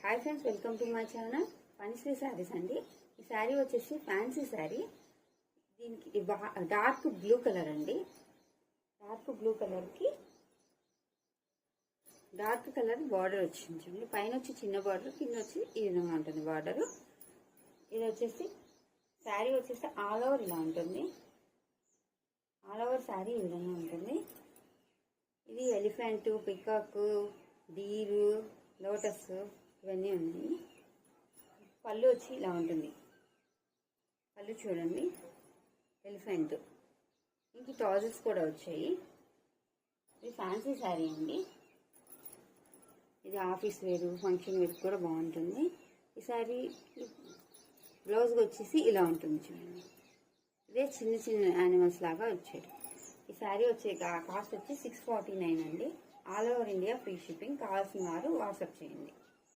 Hi friends, welcome to my channel Panisri saris అండి. ఈ శారీ వచ్చేసి ఫ్యాన్సీ శారీ. దీనికి డార్క్ బ్లూ కలర్ అండి. డార్క్ బ్లూ కలర్కి డార్క్ కలర్ బార్డర్ వచ్చింది. పైన వచ్చి చిన్న బార్డర్, కింద వచ్చి ఈ విధంగా ఉంటుంది బార్డరు. ఇది వచ్చేసి శారీ వచ్చేసి ఆల్ ఓవర్ ఇలా ఉంటుంది. ఆల్ ఓవర్ శారీ ఈ విధంగా ఉంటుంది. ఇది ఎలిఫెంట్, పికాక్, డీరు, లోటస్ ఇవన్నీ ఉన్నాయి. పళ్ళు వచ్చి ఇలా ఉంటుంది. పళ్ళు చూడండి, ఎలిఫెంట్. ఇంక ట్రౌజర్స్ కూడా వచ్చాయి. ఇది ఫ్యాన్సీ శారీ అండి. ఇది ఆఫీస్ వేరు, ఫంక్షన్ వేర్ కూడా బాగుంటుంది. ఈ శారీ బ్లౌజ్కి వచ్చేసి ఇలా ఉంటుంది చూడండి. ఇదే చిన్న చిన్న యానిమల్స్ లాగా వచ్చాయి. ఈ శారీ వచ్చే కాస్ట్ వచ్చి 649 అండి. All over India free shipping. కావాల్సిన వారు వాట్సాప్ చేయండి.